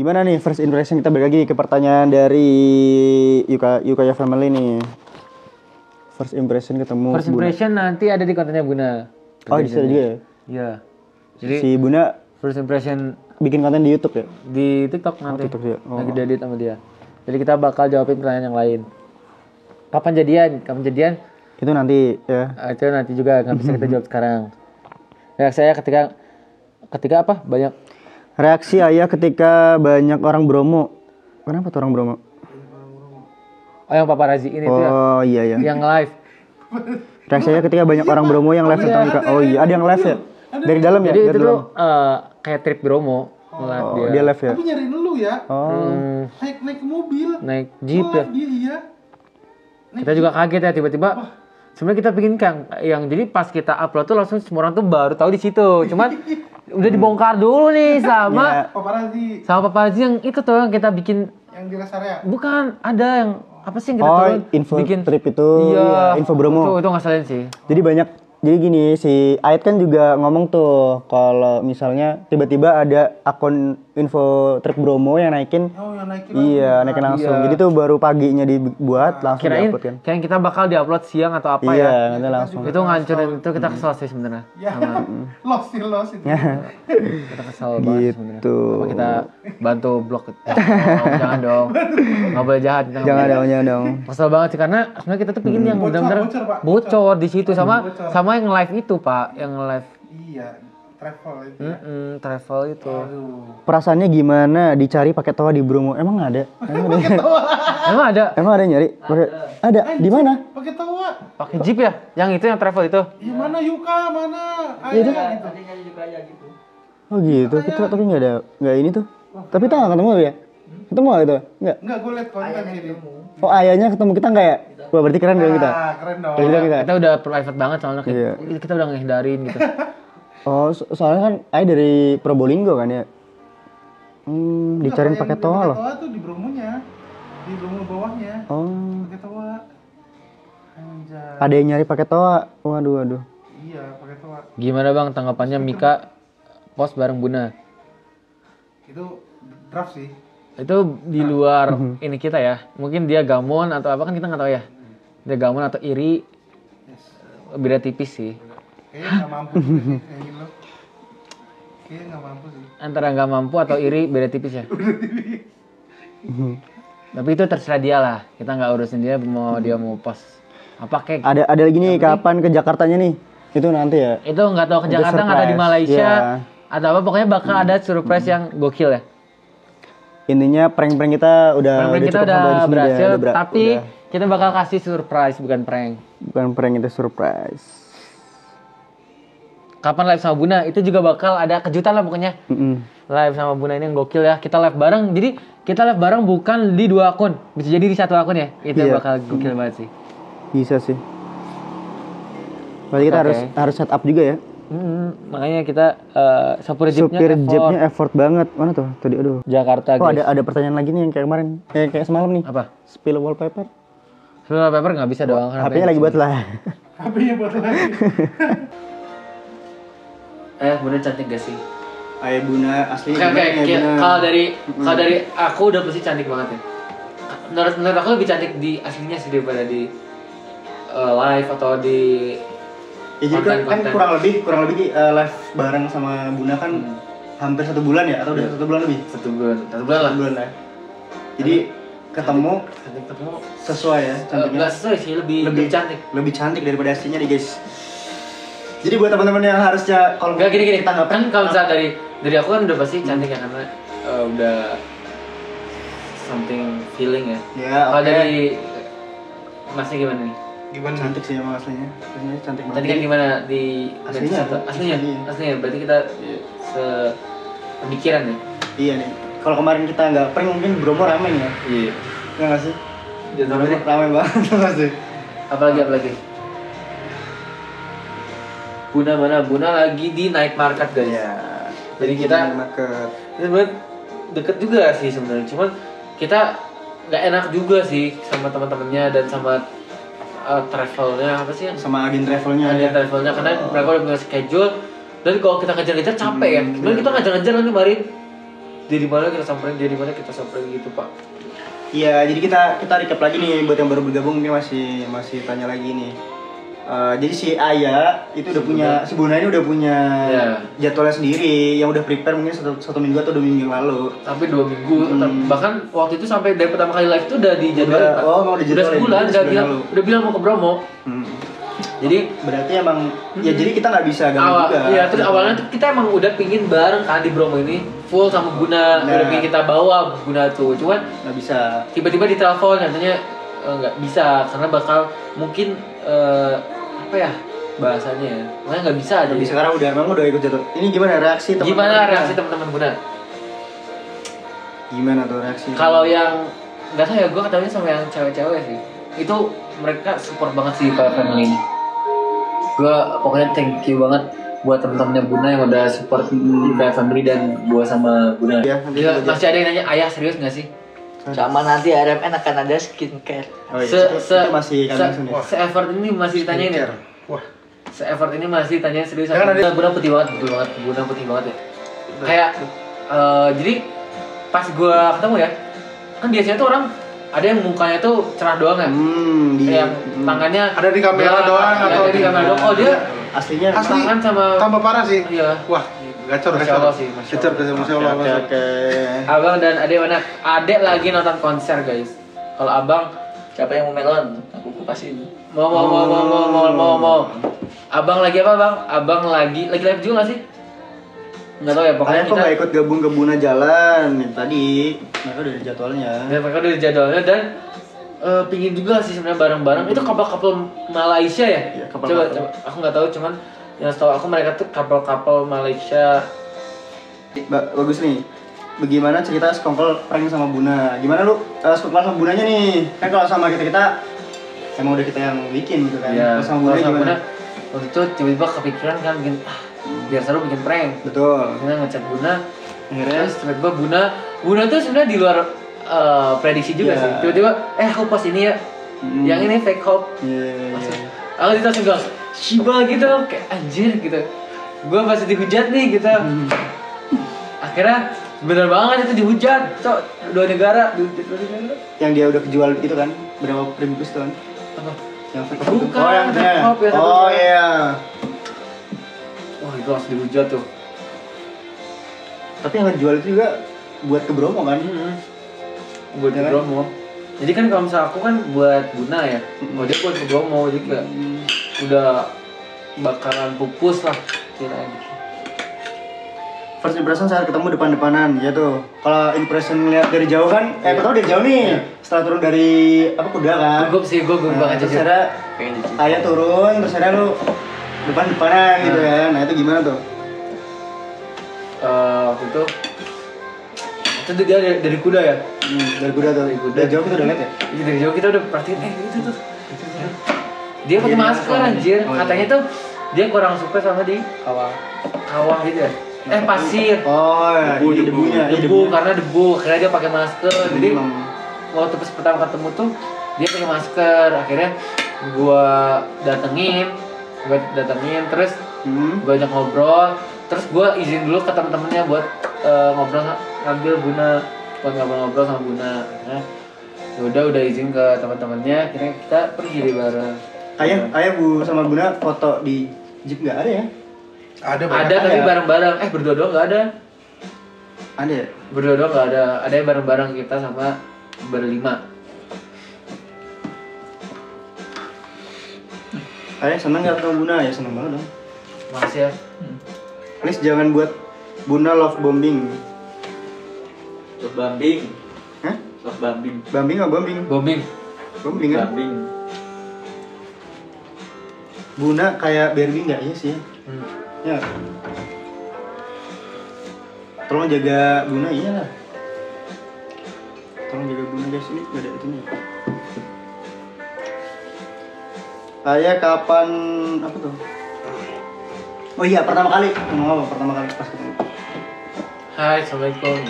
Gimana nih first impression, kita balik lagi ke pertanyaan dari Yukaya Family nih. First impression ketemu First impression Buna. Nanti ada di kontennya Buna. Oh, di sana juga ya? Iya. Jadi si Buna first impression bikin konten di YouTube ya? Di TikTok nanti. TikTok ya. Lagi diedit sama dia. Jadi kita bakal jawabin pertanyaan yang lain. Kapan jadian? Itu nanti ya. Itu nanti juga nggak bisa kita jawab sekarang. Reaksi saya ketika apa? Banyak. Reaksi ayah ketika banyak orang Bromo. Kenapa tuh orang Bromo? Oh, yang paparazzi ini tuh ya? Oh iya. Yang live. Reaksi ayah ketika banyak orang Bromo yang live tentang Mika. Oh iya, ada yang live ya? Dari dalam ya? Jadi itu tuh kayak trip Bromo. Oh, dia live ya? Tapi nyariin lu ya? Oh. Naik mobil. Naik jeep ya? Iya. Kita juga kaget ya tiba-tiba. Sebenarnya kita bikin yang jadi pas kita upload tuh langsung semua orang tuh baru tahu di situ. Cuman udah dibongkar dulu nih sama paparazzi yang itu tuh yang kita bikin. Yang di rest area? Bukan, ada yang apa sih yang kita turun? Info bikin trip itu. Iya, info Bromo. Itu ngasalin sih. Jadi gini, si Ait kan juga ngomong tuh kalau misalnya tiba-tiba ada akun info trip Bromo yang naikin. Oh, yang naikin. Iya, naikin langsung. Iya. Jadi tuh baru paginya dibuat langsung diupload kan. Kirain kita bakal diupload siang atau apa ya. Iya, nanti langsung. Itu ngancurin itu kita kesel sih sebenarnya. Ya. Lost itu. Kita kesel banget sebenarnya. Gitu. Apa kita bantu blok jangan dong. Enggak boleh jahat kita. Jangan dong. Kesel banget sih karena sebenarnya kita tuh pingin yang benar-benar bocor di situ sama yang live itu, Pak, yang live. Iya, travel itu. Travel itu. Perasaannya gimana dicari pakai toa di Bromo? Emang ada? Emang ada? Emang ada nyari? Ada. Di mana? Pakai toa. Pakai jeep ya? Yang itu yang travel itu? Iya, mana Yuka, mana Ayah gitu. Oh gitu. Kita tapi nggak ini tuh. Tapi kita nggak ketemu ya? Ketemu nggak gitu? Nggak, gue liat konten ini. Oh, ayahnya ketemu kita nggak ya? Wah, berarti keren dong kita. Keren dong. Kita udah private banget soalnya kita udah ngehindarin gitu. Oh, soalnya kan ayah dari Probolinggo kan ya? Dicariin pakai toa loh. Toa tuh di Bromonya. Di Bromo bawahnya. Oh. Pakai toa. Anjay. Ada yang nyari pakai toa. Waduh. Iya, pakai toa. Gimana Bang tanggapannya Mika post bareng Buna? Itu draft sih. Itu di luar ini kita ya. Mungkin dia gamon atau apa kan kita nggak tahu ya. Dia gamon atau iri. Beda tipis sih. Kayaknya nggak mampu sih. Kayaknya nggak mampu sih. Antara nggak mampu atau iri beda tipis ya. Tapi itu terserah dia lah. Kita nggak urusin dia mau post apa kayak. Ada lagi nih kapan ke Jakartanya nih? Itu nanti ya. Itu nggak tahu ke Jakarta nggak tahu di Malaysia atau apa. Pokoknya bakal ada surprise yang gokil ya. Intinya prank-prank kita udah berhasil, tapi kita bakal kasih surprise bukan prank. Bukan prank, itu surprise. Kapan live sama Buna itu juga bakal ada kejutan lah pokoknya. Live sama Buna ini yang gokil ya. Kita live bareng. Jadi kita live bareng bukan di 2 akun, bisa jadi di 1 akun ya. Itu bakal gokil banget sih. Bisa sih. Berarti kita harus set up juga ya. Makanya kita supir jeepnya effort banget. Mana tuh tadi? Aduh. Jakarta guys. Ada pertanyaan lagi nih yang kayak kemarin, kayak semalam nih. Apa? Spill wallpaper. Spill wallpaper nggak bisa doang. HP-nya lagi buat lah. HP-nya buat lagi. Buna cantik gak sih? Ayah Buna asli. Kalau dari aku udah pasti cantik banget ya. Menurut aku lebih cantik di aslinya sih daripada di live atau di. Ya jadi kan kurang lebih live bareng sama Buna kan hampir 1 bulan ya, atau udah 1 bulan lebih? 1 bulan lah. Jadi ketemu sesuai ya cantiknya. Nggak sesuai sih, lebih cantik. Lebih cantik daripada aslinya nih guys. Jadi buat teman-teman yang harusnya kalau nggak gini kan kalau misalnya dari aku kan udah pasti cantik ya karena udah something feeling ya. Kalau dari Masnya gimana nih? Gimana? Cantik sih emang aslinya cantik banget. Tadi kan gimana di aslinya berarti kita sepemikiran ya. Iya nih. Kalau kemarin kita nggak prank mungkin Bromo rame ya. Iya. Ya nggak sih? Rame banget nggak sih? Apalagi? Buna lagi di night market guys. Ya. Jadi kita sebenarnya deket juga sih sebenarnya. Cuman kita nggak enak juga sih sama teman-temannya dan sama travelnya apa sih? Sama agen travelnya karena mereka udah punya schedule dan kalau kita ngejar-ngejar capek ya. Sebenarnya kita ngejar-ngejar nih kemarin. dia di mana kita samperin, dia di mana kita samperin gitu Pak. Iya, jadi kita recap lagi nih buat yang baru bergabung mungkin masih tanya lagi nih. Jadi si Aya itu udah punya, si Buna ini udah punya jadwalnya sendiri yang udah prepare mungkin satu minggu atau 2 minggu yang lalu. Sampai 2 minggu, bahkan waktu itu sampai dari pertama kali live itu udah dijadwalin Pak. Oh, udah sebulan, udah bilang mau ke Bromo. Jadi berarti emang ya jadi kita nggak bisa ganggu juga. Iya, terus awalnya tuh kita emang udah pingin bareng kan di Bromo ini full sama Guna, udah pingin kita bawa Guna tuh, cuman nggak bisa. Tiba-tiba ditelepon katanya nggak bisa karena bakal mungkin apa ya bahasanya ya, makanya nggak bisa aja. Jadi sekarang udah ikut jadwal. Ini gimana reaksi teman-teman? Gimana reaksi teman-teman Guna? Gimana tuh reaksi? Kalau yang nggak tahu ya, gue ketahuinya sama yang cewek-cewek sih, itu mereka support banget sih Pak family ini. Gue pokoknya thank you banget buat temen-temennya Buna yang udah support IPA Family dan gue sama Buna. Ya, masih ada yang nanya, ayah serius gak sih? Sama nanti RMN akan ada skincare. Oh iya, itu masih se-effort ini masih ditanyain ya? Wah. Se-effort ini masih ditanyain serius. Buna putih banget, betul banget. Buna putih banget ya. Kayak, jadi pas gue ketemu ya, kan biasanya tuh orang ada yang mukanya tuh cerah doang ya, yang tangannya ada di kamera doang atau di kamera doang. Oh dia aslinya tangan sama tambah parah sih. Iya. Wah, gacor Masya Allah sih, Gacor Masya Allah. Oke. Abang dan adek mana? Adek lagi nonton konser guys. Kalau abang Siapa yang mau melon? Aku kupasin. mau. Abang lagi apa bang? Abang lagi live juga nggak sih? Nggak tahu ya, pokoknya kita nggak ikut gabung ke Buna Jalan yang tadi. Mereka udah ada jadwalnya. Dan mereka udah ada jadwalnya dan pingin juga sih sebenarnya bareng-bareng. Itu couple Malaysia ya? Iya, coba aku nggak tahu, cuman yang setahu aku mereka tuh couple Malaysia. Bagus nih. Bagaimana cerita sekongkol prank sama Buna? Gimana lu sekongkol sama Bunanya nih? Kan kalau sama kita emang udah kita yang bikin gitu kan. Iya. Kalau sama Buna gimana? Waktu itu tiba-tiba kepikiran kan bikin biar seru bikin prank. Betul. Kita ngechat Buna. Akhirnya tiba-tiba Buna tuh sebenarnya di luar prediksi juga sih. Tiba-tiba aku post ini ya. Yang ini fake hope. Aku langsung bilang Shiba gitu, kayak anjir gitu. Gue masih dihujat nih gitu. Akhirnya bener banget itu dihujat, cok. 2 negara dihujat 2 negara. yang dia udah kejual gitu kan? Berapa ribu tuh kan? Apa? Yang fake Bukan, oh yang fake hope ya. Oh iya. Wah itu langsung dihujat tuh. Tapi yang ngejual itu juga buat ke Bromo kan? Buat ke Bromo. Jadi kan kalau misalnya aku kan buat Buna ya, dia buat ke Bromo, jadi kayak udah bakalan pupus lah kirain. First impression saat ketemu depan-depanan ya tuh. Kalau impression ngeliat dari jauh kan, aku tahu dari jauh nih. Setelah turun dari kuda kan. Gugup sih, gue gugup banget. Terus ada Ayah turun, terus ada lu depan-depanan gitu kan. Nah itu gimana tuh? Waktu itu dia dari kuda ya? Dari kuda tuh. Dari jauh kita udah liat ya? Iya dari jauh kita udah perhatiin, itu tuh. Dia pakai masker anjir. Katanya tuh dia kurang suka sama di kawah gitu ya. Pasir. Oh, ini debunya. Debu karena debu. Akhirnya dia pakai masker. Jadi waktu pas pertama ketemu tuh dia pakai masker. Akhirnya gua datengin terus gua ajak ngobrol. Terus gua izin dulu ke temen-temennya buat ngobrol ngambil Buna, buat ngobrol sama Buna. Nah, udah izin ke teman-temannya. Akhirnya kita pergi di bareng. Ayah Bu sama Buna foto di Jeep nggak ada ya? Ada tapi bareng-bareng. Berdua doang nggak ada. Ada ya? Berdua doang nggak ada. Ada yang bareng-bareng kita sama berlima. Ayah seneng nggak ketemu Buna? Ya seneng banget dong. Makasih ya. Please jangan buat Buna love bombing. Love bombing. Hah? Love bombing. Bombing apa bombing? Bombing. Bombing kan? Bombing. Buna kayak Barbie nggak? Iya sih. Ya. Tolong jaga Buna, iya lah. Tolong jaga Buna guys, ini nggak ada itunya. Ayah kapan apa tuh? Oh iya pertama kali. Ngomong apa pertama kali pas ketemu? Hai, assalamualaikum.